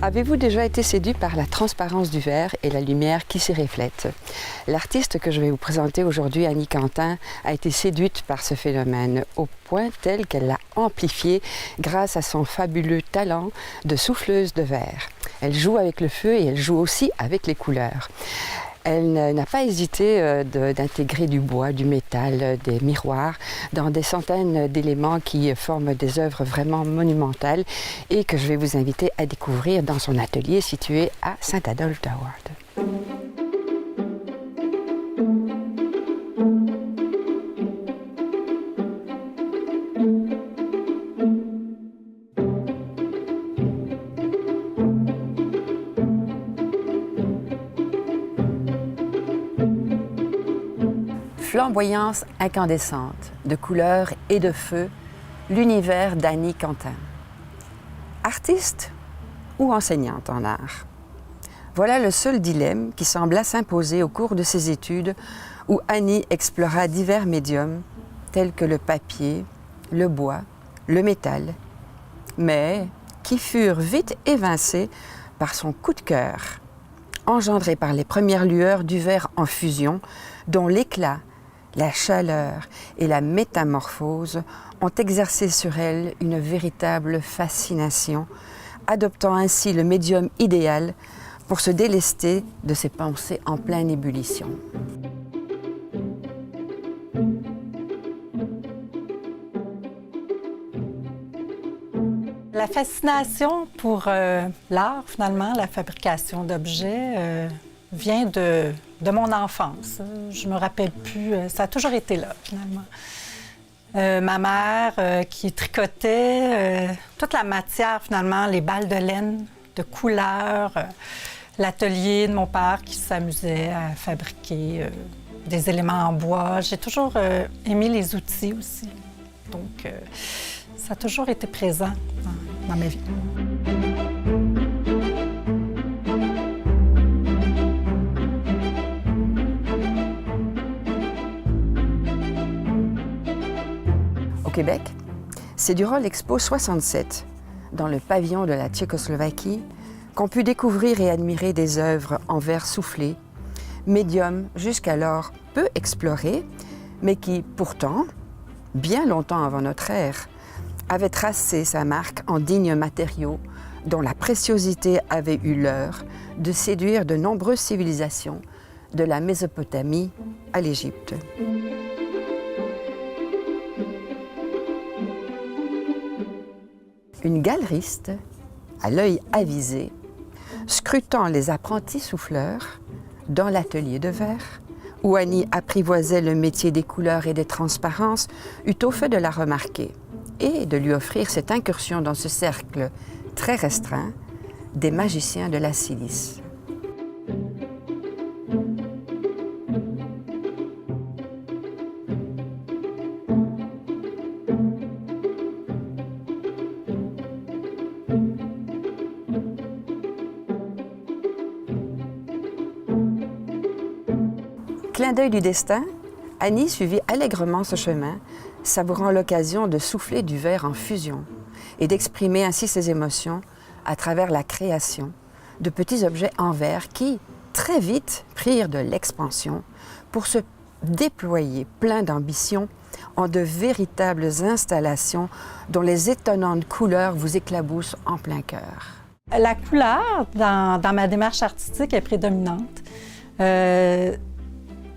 Avez-vous déjà été séduit par la transparence du verre et la lumière qui s'y reflète? L'artiste que je vais vous présenter aujourd'hui, Annie Quentin, a été séduite par ce phénomène, au point tel qu'elle l'a amplifié grâce à son fabuleux talent de souffleuse de verre. Elle joue avec le feu et elle joue aussi avec les couleurs. Elle n'a pas hésité d'intégrer du bois, du métal, des miroirs dans des centaines d'éléments qui forment des œuvres vraiment monumentales et que je vais vous inviter à découvrir dans son atelier situé à Saint-Adolphe-d'Howard. Flamboyance incandescente, de couleurs et de feu, l'univers d'Annie Quentin. Artiste ou enseignante en art? Voilà le seul dilemme qui sembla s'imposer au cours de ses études où Annie explora divers médiums tels que le papier, le bois, le métal, mais qui furent vite évincés par son coup de cœur, engendré par les premières lueurs du verre en fusion dont l'éclat, la chaleur et la métamorphose ont exercé sur elle une véritable fascination, adoptant ainsi le médium idéal pour se délester de ses pensées en pleine ébullition. La fascination pour l'art, finalement, la fabrication d'objets, vient de mon enfance. Je me rappelle plus, ça a toujours été là, finalement. Ma mère qui tricotait, toute la matière, finalement, les balles de laine, de couleurs, l'atelier de mon père qui s'amusait à fabriquer des éléments en bois. J'ai toujours aimé les outils aussi. Donc, ça a toujours été présent dans ma vie. Au Québec, c'est durant l'Expo 67, dans le pavillon de la Tchécoslovaquie, qu'on put découvrir et admirer des œuvres en verre soufflé, médium jusqu'alors peu exploré, mais qui, pourtant, bien longtemps avant notre ère, avait tracé sa marque en dignes matériaux dont la préciosité avait eu l'heure de séduire de nombreuses civilisations, de la Mésopotamie à l'Égypte. Une galeriste, à l'œil avisé, scrutant les apprentis souffleurs dans l'atelier de verre, où Annie apprivoisait le métier des couleurs et des transparences, eut au fait de la remarquer et de lui offrir cette incursion dans ce cercle très restreint des magiciens de la Cilice. Clin d'œil du destin, Annie suivit allègrement ce chemin, savourant l'occasion de souffler du verre en fusion et d'exprimer ainsi ses émotions à travers la création de petits objets en verre qui, très vite, prirent de l'expansion pour se déployer plein d'ambition en de véritables installations dont les étonnantes couleurs vous éclaboussent en plein cœur. La couleur, dans ma démarche artistique, est prédominante.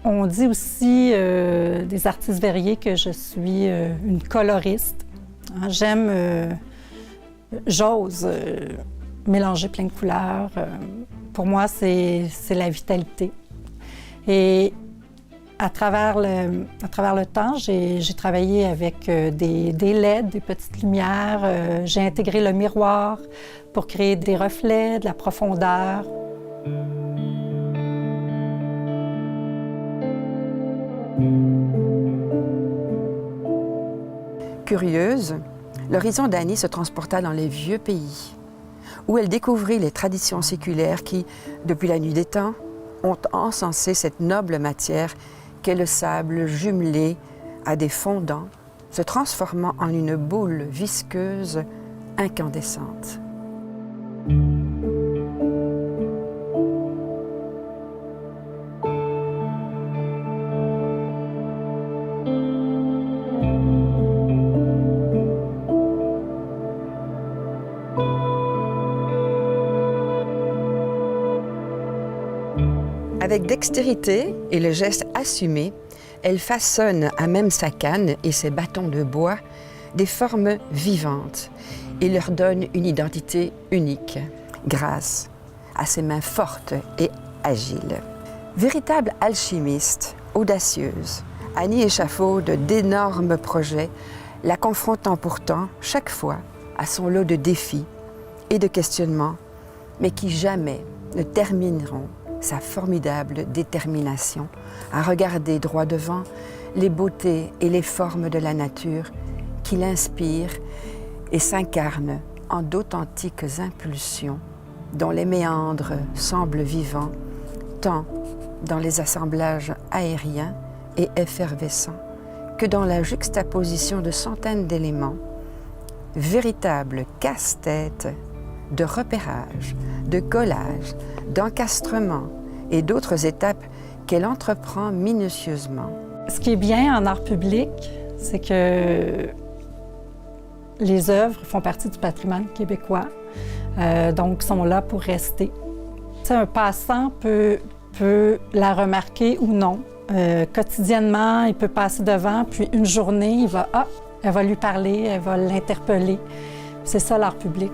On dit aussi des artistes verriers que je suis une coloriste. J'ose mélanger plein de couleurs. Pour moi, c'est la vitalité. Et à travers le temps, j'ai travaillé avec des LED, des petites lumières. J'ai intégré le miroir pour créer des reflets, de la profondeur. Curieuse, l'horizon d'Annie se transporta dans les vieux pays, où elle découvrit les traditions séculaires qui, depuis la nuit des temps, ont encensé cette noble matière qu'est le sable jumelé à des fondants, se transformant en une boule visqueuse incandescente. Avec dextérité et le geste assumé, elle façonne à même sa canne et ses bâtons de bois des formes vivantes et leur donne une identité unique grâce à ses mains fortes et agiles. Véritable alchimiste, audacieuse, Annie échafaude d'énormes projets, la confrontant pourtant chaque fois à son lot de défis et de questionnements, mais qui jamais ne termineront sa formidable détermination à regarder droit devant les beautés et les formes de la nature qui l'inspirent et s'incarnent en d'authentiques impulsions dont les méandres semblent vivants, tant dans les assemblages aériens et effervescents que dans la juxtaposition de centaines d'éléments, véritable casse-tête de repérage, de collage, d'encastrement et d'autres étapes qu'elle entreprend minutieusement. Ce qui est bien en art public, c'est que les œuvres font partie du patrimoine québécois, donc sont là pour rester. Tu sais, un passant peut la remarquer ou non. Quotidiennement, il peut passer devant, puis une journée, elle va lui parler, elle va l'interpeller. C'est ça l'art public.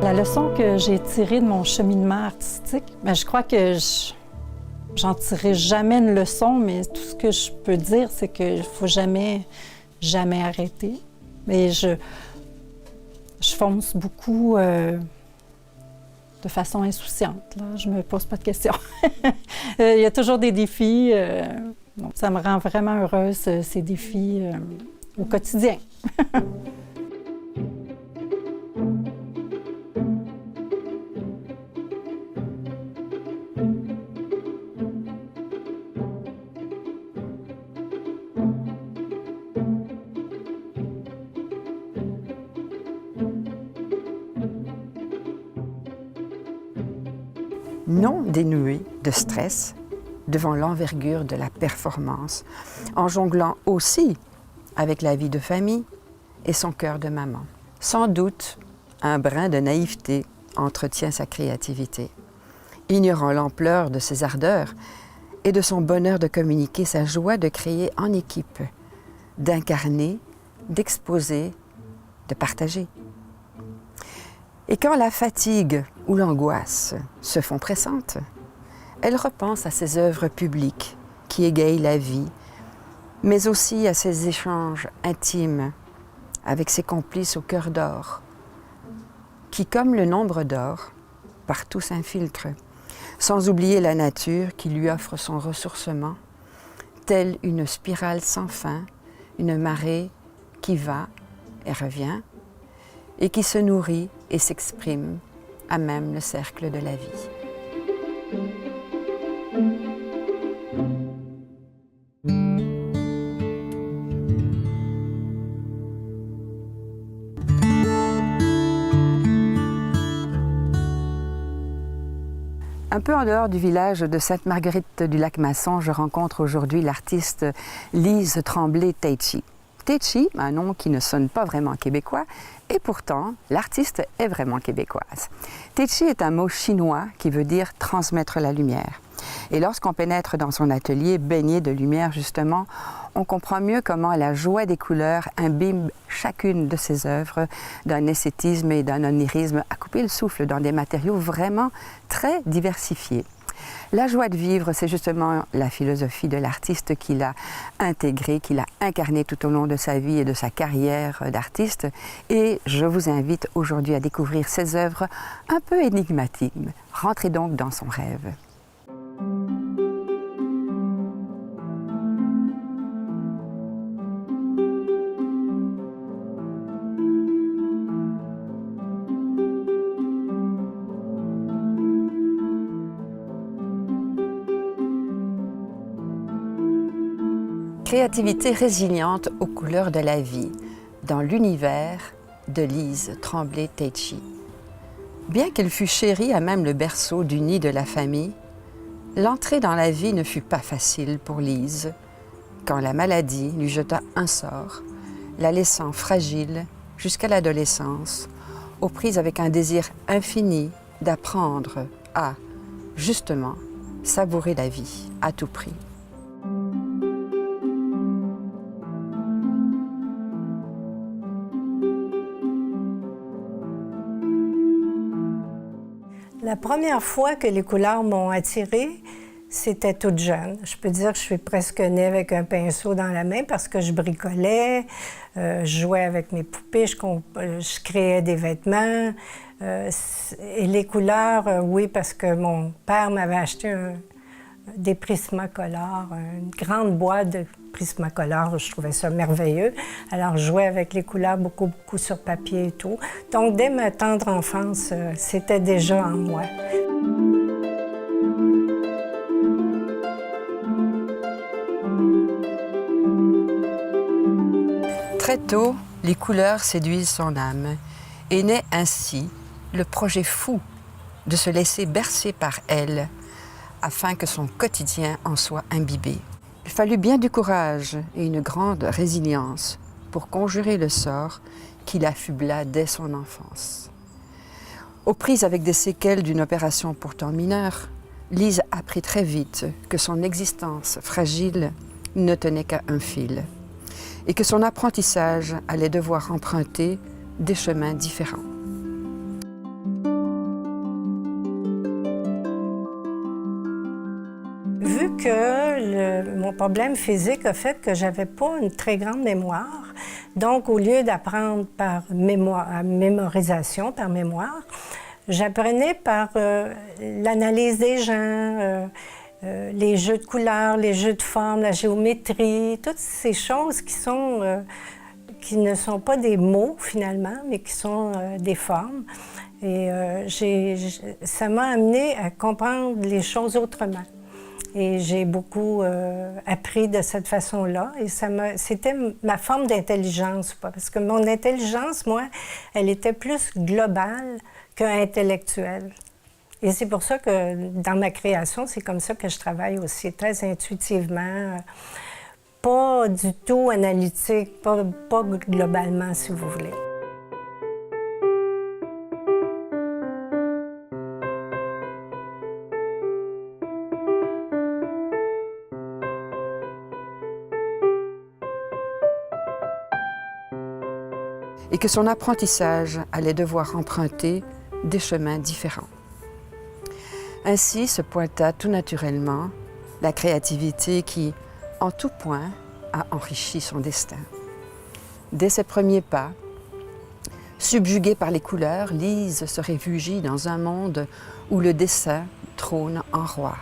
La leçon que j'ai tirée de mon cheminement artistique, bien, je crois que j'en tirerai jamais une leçon, mais tout ce que je peux dire, c'est qu'il ne faut jamais arrêter. Et je fonce beaucoup de façon insouciante. Là. Je ne me pose pas de questions. Il y a toujours des défis. Donc ça me rend vraiment heureuse, ces défis au quotidien. Non dénuée de stress devant l'envergure de la performance, en jonglant aussi avec la vie de famille et son cœur de maman. Sans doute, un brin de naïveté entretient sa créativité, ignorant l'ampleur de ses ardeurs et de son bonheur de communiquer sa joie de créer en équipe, d'incarner, d'exposer, de partager. Et quand la fatigue ou l'angoisse se font pressantes, elle repense à ses œuvres publiques qui égayent la vie, mais aussi à ses échanges intimes avec ses complices au cœur d'or, qui, comme le nombre d'or, partout s'infiltrent, sans oublier la nature qui lui offre son ressourcement, telle une spirale sans fin, une marée qui va et revient, et qui se nourrit et s'exprime à même le cercle de la vie. Un peu en dehors du village de Sainte-Marguerite-du-Lac-Masson, je rencontre aujourd'hui l'artiste Lise Tremblay-Taichi. Taichi, un nom qui ne sonne pas vraiment québécois, et pourtant, l'artiste est vraiment québécoise. Taichi est un mot chinois qui veut dire « transmettre la lumière ». Et lorsqu'on pénètre dans son atelier, baigné de lumière justement, on comprend mieux comment la joie des couleurs imbibe chacune de ses œuvres d'un esthétisme et d'un onirisme à couper le souffle dans des matériaux vraiment très diversifiés. La joie de vivre, c'est justement la philosophie de l'artiste qu'il a intégrée, qu'il a incarnée tout au long de sa vie et de sa carrière d'artiste. Et je vous invite aujourd'hui à découvrir ses œuvres un peu énigmatiques. Rentrez donc dans son rêve. Créativité résiliente aux couleurs de la vie, dans l'univers de Lise Tremblay-Taichi. Bien qu'elle fût chérie à même le berceau du nid de la famille, l'entrée dans la vie ne fut pas facile pour Lise, quand la maladie lui jeta un sort, la laissant fragile jusqu'à l'adolescence, aux prises avec un désir infini d'apprendre à, justement, savourer la vie à tout prix. La première fois que les couleurs m'ont attirée, c'était toute jeune. Je peux dire que je suis presque née avec un pinceau dans la main parce que je bricolais, je jouais avec mes poupées, je créais des vêtements. Et les couleurs, oui, parce que mon père m'avait acheté des Prismacolor, une grande boîte de Prismacolor. Je trouvais ça merveilleux. Alors, je jouais avec les couleurs beaucoup sur papier et tout. Donc, dès ma tendre enfance, c'était déjà en moi. Très tôt, les couleurs séduisent son âme et naît ainsi le projet fou de se laisser bercer par elle afin que son quotidien en soit imbibé. Il fallut bien du courage et une grande résilience pour conjurer le sort qui l'affubla dès son enfance. Aux prises avec des séquelles d'une opération pourtant mineure, Lise apprit très vite que son existence fragile ne tenait qu'à un fil et que son apprentissage allait devoir emprunter des chemins différents. Vu que mon problème physique a fait que j'avais pas une très grande mémoire, donc au lieu d'apprendre par mémorisation, par mémoire, j'apprenais par l'analyse des gens, les jeux de couleurs, les jeux de formes, la géométrie, toutes ces choses qui ne sont pas des mots finalement, mais qui sont des formes. Et ça m'a amené à comprendre les choses autrement. Et j'ai beaucoup appris de cette façon-là. Et c'était ma forme d'intelligence, parce que mon intelligence, moi, elle était plus globale qu'intellectuelle. Et c'est pour ça que dans ma création, c'est comme ça que je travaille aussi, très intuitivement, pas du tout analytique, pas globalement, si vous voulez. Et que son apprentissage allait devoir emprunter des chemins différents. Ainsi se pointa tout naturellement la créativité qui, en tout point, a enrichi son destin. Dès ses premiers pas, subjuguée par les couleurs, Lise se réfugie dans un monde où le dessin trône en roi.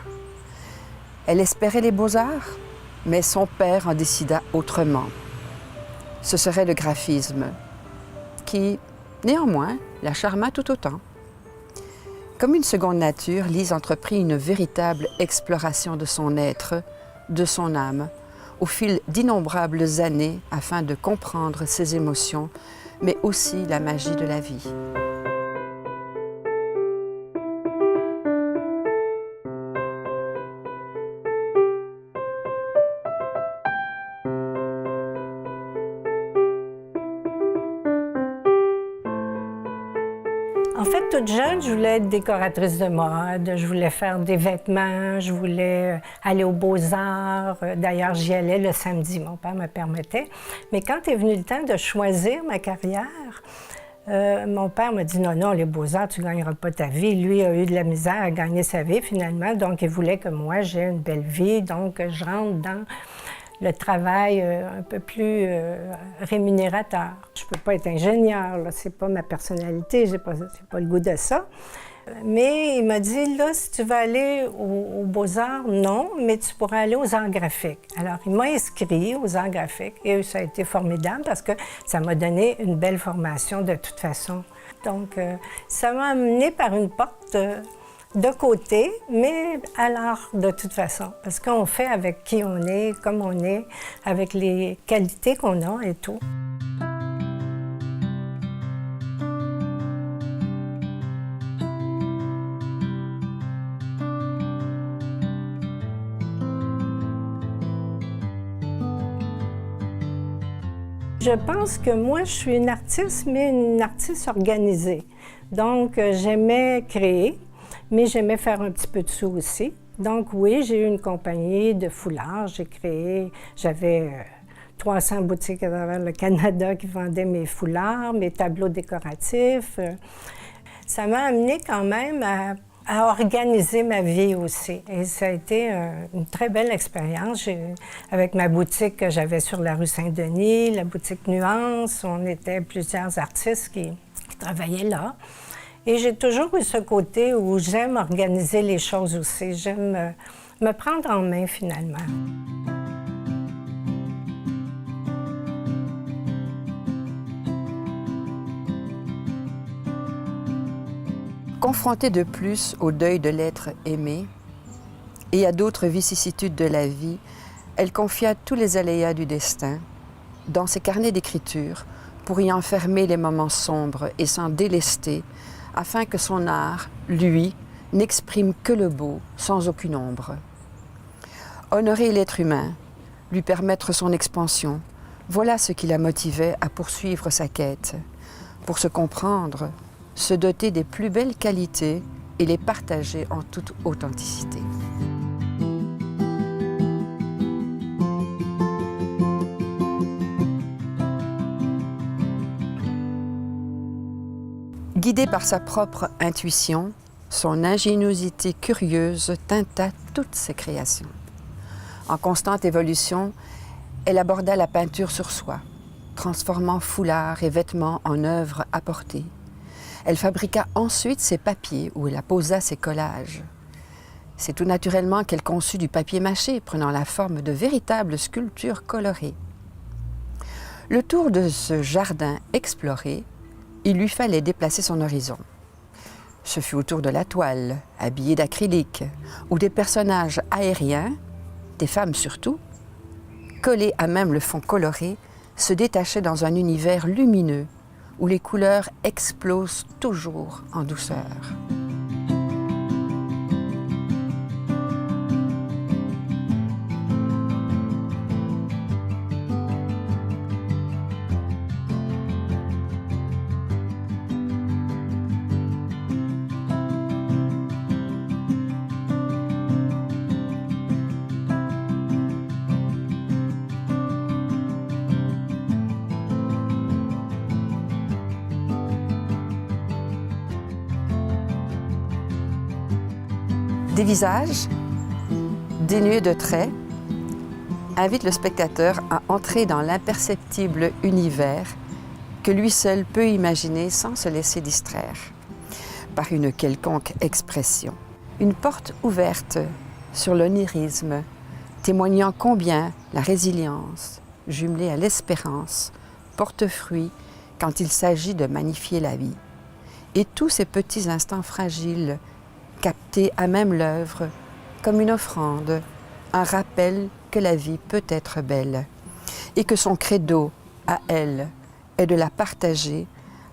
Elle espérait les beaux-arts, mais son père en décida autrement. Ce serait le graphisme, qui, néanmoins, la charma tout autant. Comme une seconde nature, Lise entreprit une véritable exploration de son être, de son âme, au fil d'innombrables années afin de comprendre ses émotions, mais aussi la magie de la vie. En fait, toute jeune, je voulais être décoratrice de mode, je voulais faire des vêtements, je voulais aller aux Beaux-Arts. D'ailleurs, j'y allais le samedi, mon père me permettait. Mais quand est venu le temps de choisir ma carrière, mon père m'a dit « Non, les Beaux-Arts, tu ne gagneras pas ta vie. » Lui a eu de la misère à gagner sa vie, finalement, donc il voulait que moi, j'aie une belle vie, donc je rentre dans le travail un peu plus rémunérateur. Je ne peux pas être ingénieur, c'est pas ma personnalité, j'ai pas le goût de ça. Mais il m'a dit, là, si tu veux aller aux Beaux-Arts, non, mais tu pourras aller aux arts graphiques. Alors, il m'a inscrit aux arts graphiques et ça a été formidable parce que ça m'a donné une belle formation de toute façon. Donc, ça m'a amené par une porte de côté, mais à l'art de toute façon. Parce qu'on fait avec qui on est, comme on est, avec les qualités qu'on a et tout. Je pense que moi, je suis une artiste, mais une artiste organisée. Donc, j'aimais créer, mais j'aimais faire un petit peu de sous aussi. Donc, oui, j'ai eu une compagnie de foulards. J'avais 300 boutiques à travers le Canada qui vendaient mes foulards, mes tableaux décoratifs. Ça m'a amené quand même à organiser ma vie aussi. Et ça a été une très belle expérience. Avec ma boutique que j'avais sur la rue Saint-Denis, la boutique Nuance, on était plusieurs artistes qui travaillaient là. Et j'ai toujours eu ce côté où j'aime organiser les choses aussi. J'aime me prendre en main, finalement. Confrontée de plus au deuil de l'être aimé et à d'autres vicissitudes de la vie, elle confia tous les aléas du destin dans ses carnets d'écriture pour y enfermer les moments sombres et s'en délester afin que son art, lui, n'exprime que le beau sans aucune ombre. Honorer l'être humain, lui permettre son expansion, voilà ce qui la motivait à poursuivre sa quête. Pour se comprendre, se doter des plus belles qualités et les partager en toute authenticité. Guidée par sa propre intuition, son ingéniosité curieuse teinta toutes ses créations. En constante évolution, elle aborda la peinture sur soie, transformant foulards et vêtements en œuvres à porter. Elle fabriqua ensuite ses papiers où elle apposa ses collages. C'est tout naturellement qu'elle conçut du papier mâché, prenant la forme de véritables sculptures colorées. Le tour de ce jardin exploré, il lui fallait déplacer son horizon. Ce fut autour de la toile, habillée d'acrylique, ou des personnages aériens, des femmes surtout, collés à même le fond coloré, se détachaient dans un univers lumineux où les couleurs explosent toujours en douceur. Des visages, dénués de traits, invitent le spectateur à entrer dans l'imperceptible univers que lui seul peut imaginer sans se laisser distraire par une quelconque expression. Une porte ouverte sur l'onirisme, témoignant combien la résilience, jumelée à l'espérance, porte fruit quand il s'agit de magnifier la vie. Et tous ces petits instants fragiles captés à même l'œuvre comme une offrande, un rappel que la vie peut être belle et que son credo, à elle, est de la partager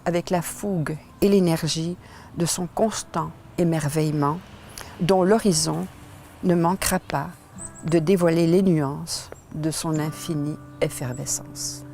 avec la fougue et l'énergie de son constant émerveillement, dont l'horizon ne manquera pas de dévoiler les nuances de son infinie effervescence.